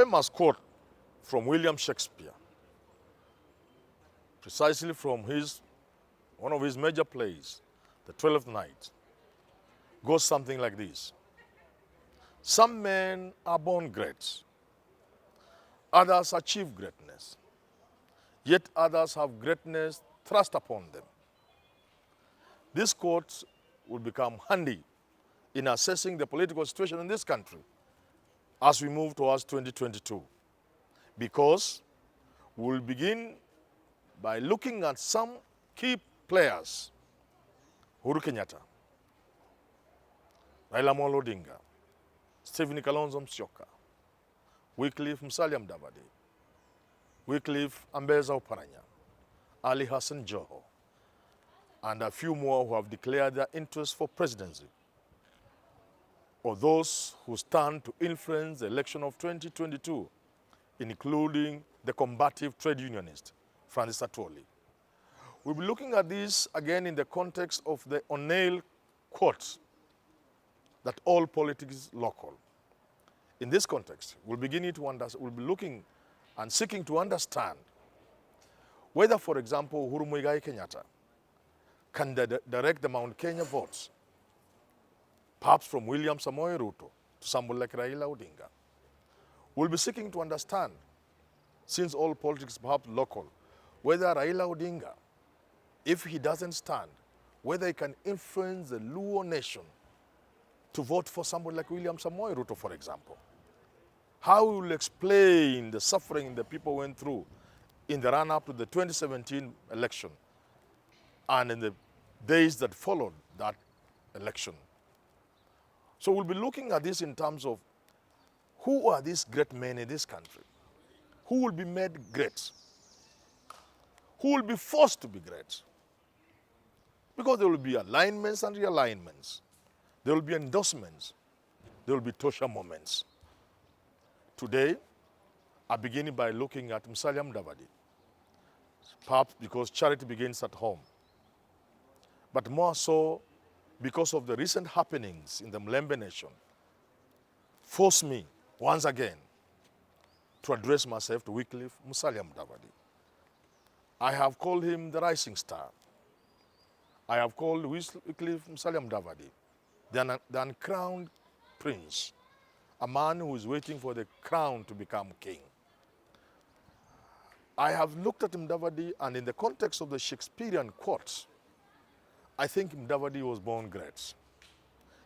famous quote from William Shakespeare, precisely from one of his major plays, The 12th Night, goes something like this. Some men are born great, others achieve greatness, yet others have greatness thrust upon them. This quote will become handy in assessing the political situation in this country as we move towards 2022, because we'll begin by looking at some key players: Uhuru Kenyatta, Raila Amolo Odinga, Stephen Kalonzo Musyoka, Wycliffe Musalia Mudavadi, Wycliffe Ambeza Oparanya, Ali Hassan Joho, and a few more who have declared their interest for presidency, or those who stand to influence the election of 2022, including the combative trade unionist, Francis Atwoli. We'll be looking at this again in the context of the O'Neill quote that all politics is local. In this context, we'll be looking and seeking to understand whether, for example, Uhuru Muigai Kenyatta can direct the Mount Kenya votes, perhaps from William Samoei Ruto to someone like Raila Odinga. We'll be seeking to understand, since all politics is perhaps local, whether Raila Odinga, if he doesn't stand, whether he can influence the Luo nation to vote for someone like William Samoei Ruto, for example. How will explain the suffering the people went through in the run-up to the 2017 election and in the days that followed that election. So we'll be looking at this in terms of who are these great men in this country? Who will be made great? Who will be forced to be great? Because there will be alignments and realignments. There will be endorsements. There will be Tosha moments. Today, I'm beginning by looking at Musalia Mudavadi, perhaps because charity begins at home, but more so because of the recent happenings in the Mlembe nation, forced me once again to address myself to Wycliffe Musalia Mudavadi. I have called him the rising star. I have called Wycliffe Musalia Mudavadi the uncrowned prince, a man who is waiting for the crown to become king. I have looked at Mudavadi, and in the context of the Shakespearean quotes, I think Mudavadi was born great.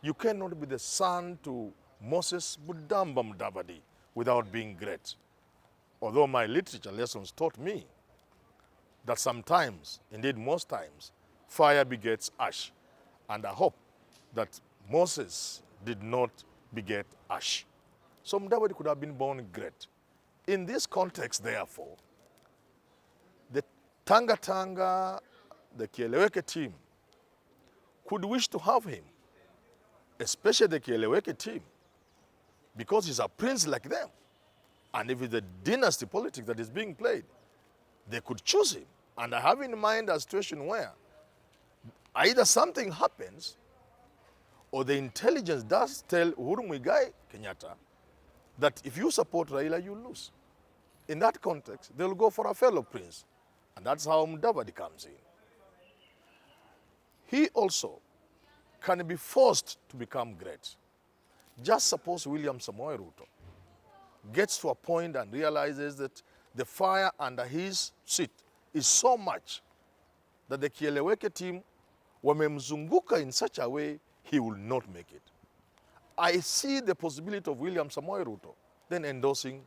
You cannot be the son to Moses Budamba Mudavadi without being great. Although my literature lessons taught me that sometimes, indeed most times, fire begets ash. And I hope that Moses did not beget ash. So Mudavadi could have been born great. In this context, therefore, the Tanga Tanga, the Kieleweke team, could wish to have him, especially the Kieleweke team, because he's a prince like them. And if it's a dynasty politics that is being played, they could choose him. And I have in mind a situation where either something happens or the intelligence does tell Uhuru Muigai Kenyatta that if you support Raila, you lose. In that context, they'll go for a fellow prince. And that's how Mudavadi comes in. He also can be forced to become great. Just suppose William Samoei Ruto gets to a point and realizes that the fire under his seat is so much that the Kieleweke team wamemzunguka in such a way he will not make it. I see the possibility of William Samoei Ruto then endorsing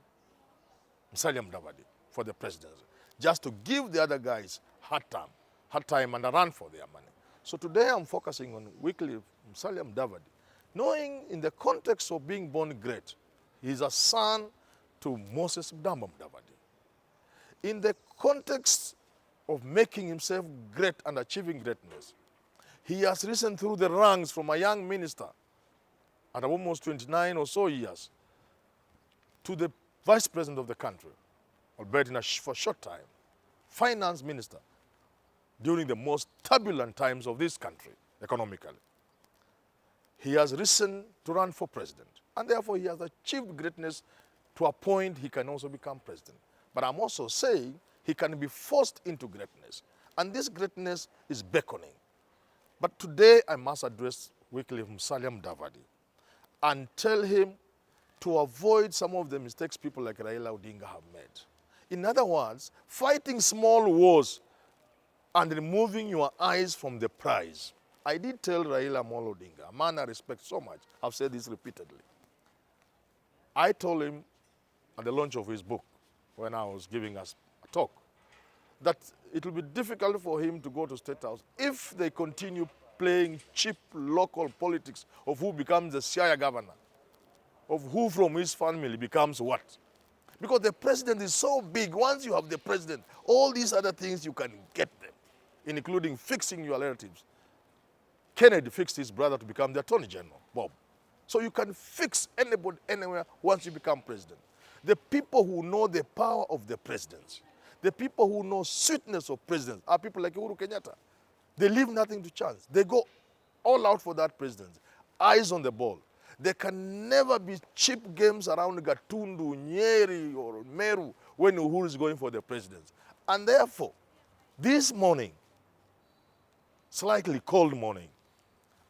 Musalia Mudavadi for the presidency, just to give the other guys hard time and a run for their money. So today I'm focusing on Wycliffe Musalia Mudavadi, knowing in the context of being born great, he's a son to Moses Budamba Mudavadi. In the context of making himself great and achieving greatness, he has risen through the ranks from a young minister at almost 29 or so years to the vice president of the country, albeit for a short time, finance minister during the most turbulent times of this country economically. He has risen to run for president, and therefore he has achieved greatness to a point he can also become president. But I'm also saying he can be forced into greatness. And this greatness is beckoning. But today I must address Wycliffe Musalia Mudavadi and tell him to avoid some of the mistakes people like Raila Odinga have made. In other words, fighting small wars and removing your eyes from the prize. I did tell Raila Amolo Odinga, a man I respect so much, I've said this repeatedly. I told him at the launch of his book, when I was giving us a talk, that it will be difficult for him to go to State House if they continue playing cheap local politics of who becomes the Shire governor, of who from his family becomes what. Because the president is so big, once you have the president, all these other things you can get them, including fixing your relatives. Kennedy fixed his brother to become the Attorney General, Bob. So you can fix anybody, anywhere, once you become president. The people who know the power of the presidency, the people who know sweetness of presidents are people like Uhuru Kenyatta. They leave nothing to chance. They go all out for that presidency. Eyes on the ball. There can never be cheap games around Gatundu, Nyeri, or Meru when Uhuru is going for the presidency. And therefore, this morning, slightly cold morning,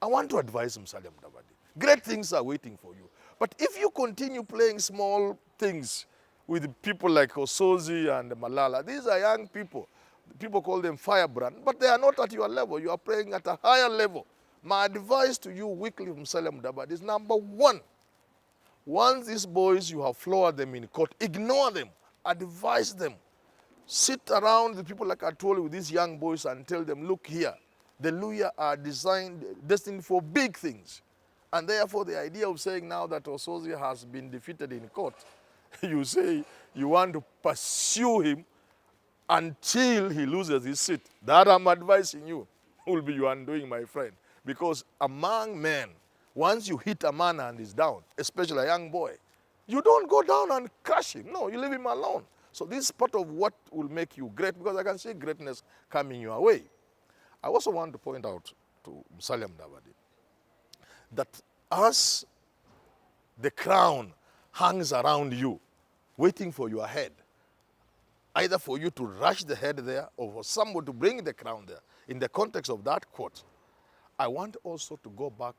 I want to advise Musalia Mudavadi. Great things are waiting for you. But if you continue playing small things with people like Osozi and Malala, these are young people. People call them firebrand, but they are not at your level. You are playing at a higher level. My advice to you, Wycliffe Musalia Mudavadi, is number one. Once these boys, you have floored them in court, ignore them, advise them. Sit around the people like I told you with these young boys and tell them, look here, the Luhya are destined for big things. And therefore, the idea of saying now that Osozi has been defeated in court, you say you want to pursue him until he loses his seat. That I'm advising you will be your undoing, my friend. Because among men, once you hit a man and he's down, especially a young boy, you don't go down and crush him. No, you leave him alone. So this is part of what will make you great, because I can see greatness coming your way. I also want to point out to Musalia Mudavadi that as the crown hangs around you, waiting for your head, either for you to rush the head there or for someone to bring the crown there, in the context of that quote, I want also to go back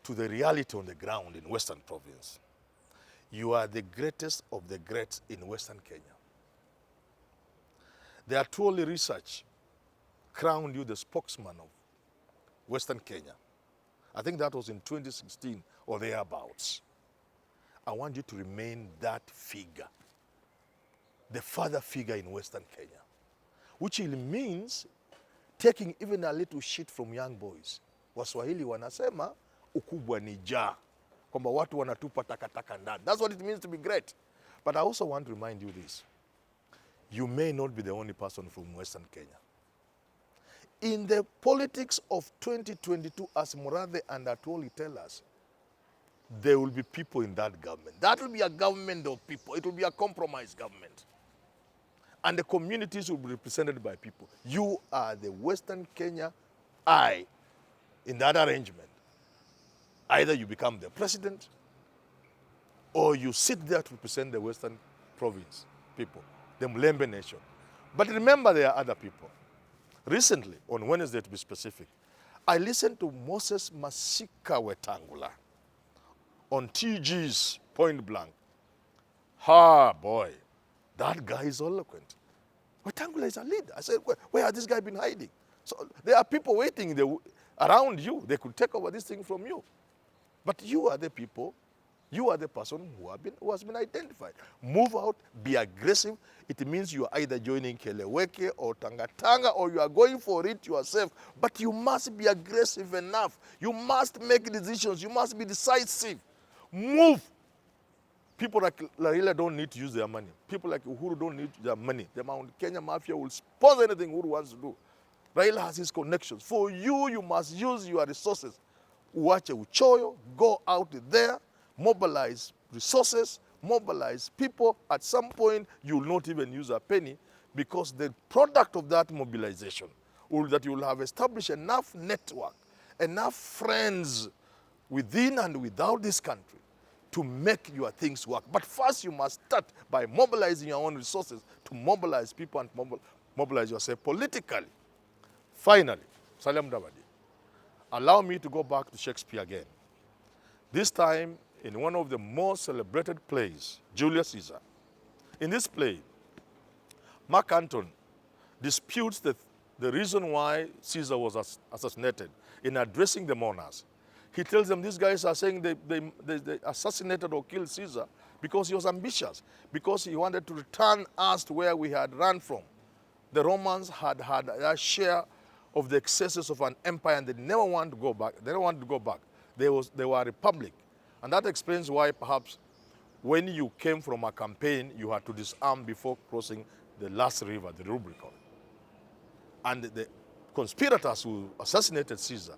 to the reality on the ground in Western Province. You are the greatest of the greats in Western Kenya. The Atuoli research crowned you the spokesman of Western Kenya. I think that was in 2016 or thereabouts. I want you to remain that figure, the father figure in Western Kenya, which means taking even a little shit from young boys. Waswahili wanasema ukubwa ni jaa, kwamba watu wanatupa takataka ndani. That's what it means to be great. But I also want to remind you this. You may not be the only person from Western Kenya. In the politics of 2022, as Murathe and Atuoli tell us, there will be people in that government. That will be a government of people. It will be a compromise government. And the communities will be represented by people. You are the Western Kenya eye in that arrangement. Either you become the president or you sit there to represent the Western Province people, the Mlembe nation. But remember, there are other people. Recently, on Wednesday to be specific, I listened to Moses Masika Wetangula on TG's Point Blank. Boy, that guy is eloquent. Wetangula is a leader. I said, where has this guy been hiding? So there are people waiting around you. They could take over this thing from you. But you are the people, you are the person who has been identified. Move out, be aggressive. It means you are either joining Keleweke or Tangatanga, or you are going for it yourself. But you must be aggressive enough. You must make decisions. You must be decisive. Move. People like Raila don't need to use their money. People like Uhuru don't need their money. The Mount Kenya Mafia will sponsor anything Uhuru wants to do. Raila has his connections. For you, you must use your resources. Uache uchoyo, go out there, mobilize resources, mobilize people. At some point, you will not even use a penny, because the product of that mobilization will that you will have established enough network, enough friends within and without this country, to make your things work. But first you must start by mobilizing your own resources to mobilize people and mobilize yourself politically. Finally, Musalia Mudavadi, allow me to go back to Shakespeare again. This time in one of the most celebrated plays, Julius Caesar. In this play, Mark Antony disputes the reason why Caesar was assassinated in addressing the mourners. He tells them these guys are saying they assassinated or killed Caesar because he was ambitious, because he wanted to return us to where we had run from. The Romans had a share of the excesses of an empire and they never wanted to go back. They didn't want to go back. They were a republic. And that explains why perhaps when you came from a campaign, you had to disarm before crossing the last river, the Rubicon. And the conspirators who assassinated Caesar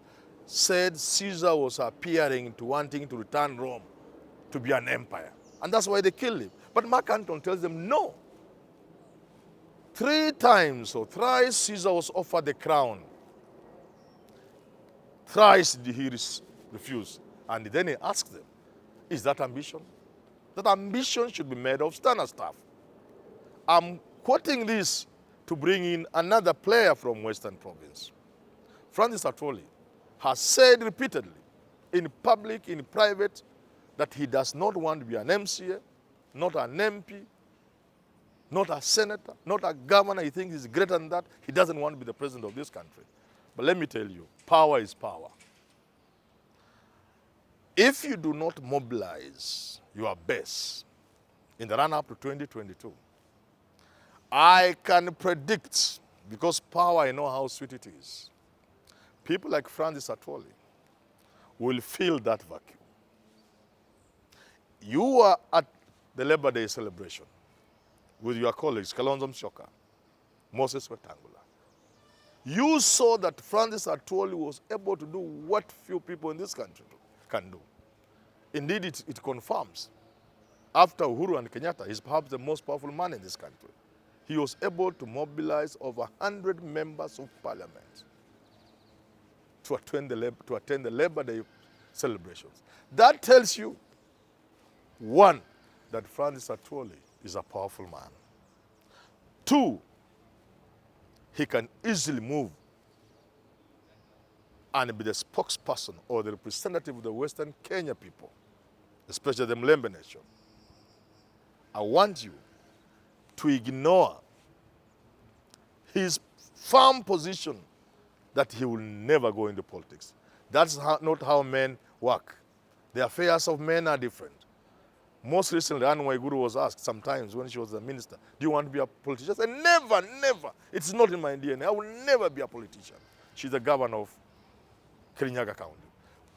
said Caesar was appearing to wanting to return Rome to be an empire. And that's why they killed him. But Mark Antony tells them no. 3 times or thrice Caesar was offered the crown. Thrice did he refuse. And then he asked them, is that ambition? That ambition should be made of sterner stuff. I'm quoting this to bring in another player from Western Province. Francis Atwoli has said repeatedly, in public, in private, that he does not want to be an MCA, not an MP, not a senator, not a governor. He thinks he's greater than that. He doesn't want to be the president of this country. But let me tell you, power is power. If you do not mobilize your base in the run-up to 2022, I can predict, because power, I know how sweet it is, people like Francis Atwoli will fill that vacuum. You were at the Labor Day celebration with your colleagues, Kalonzo Musyoka, Moses Wetangula. You saw that Francis Atwoli was able to do what few people in this country can do. Indeed, it confirms. After Uhuru and Kenyatta, he's perhaps the most powerful man in this country. He was able to mobilize over 100 members of parliament to attend the Labor Day celebrations. That tells you, one, that Francis Atwoli is a powerful man. 2, he can easily move and be the spokesperson or the representative of the Western Kenya people, especially the Mlembe nation. I want you to ignore his firm position that he will never go into politics. That's not how men work. The affairs of men are different. Most recently, Anne Waiguru was asked sometimes when she was a minister, do you want to be a politician? I said, never, never. It's not in my DNA. I will never be a politician. She's the governor of Kirinyaga County.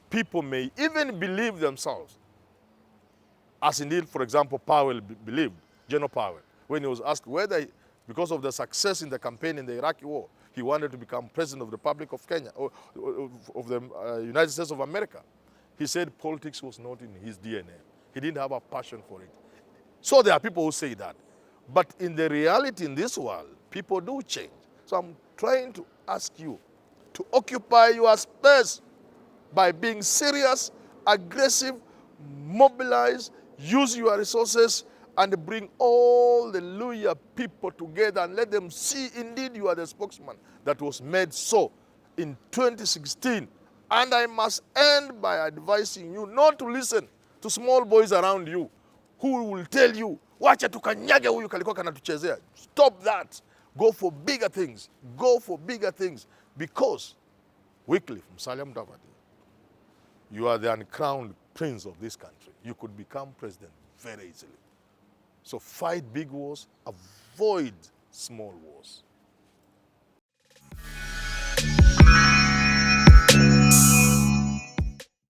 People may even believe themselves, as indeed, for example, Powell believed, General Powell, when he was asked whether, because of the success in the campaign in the Iraqi war, he wanted to become president of the Republic of Kenya, or of the United States of America. He said politics was not in his DNA. He didn't have a passion for it. So there are people who say that. But in the reality in this world, people do change. So I'm trying to ask you to occupy your space by being serious, aggressive, mobilize, use your resources, and bring all the Luhya people together and let them see indeed you are the spokesman that was made so in 2016. And I must end by advising you not to listen to small boys around you who will tell you, wacha tukanyage huyu kalikuwa kanatuchezea. Stop that. Go for bigger things. Go for bigger things. Because, Wycliffe Musalia Mudavadi, you are the uncrowned prince of this country. You could become president very easily. So fight big wars, avoid small wars.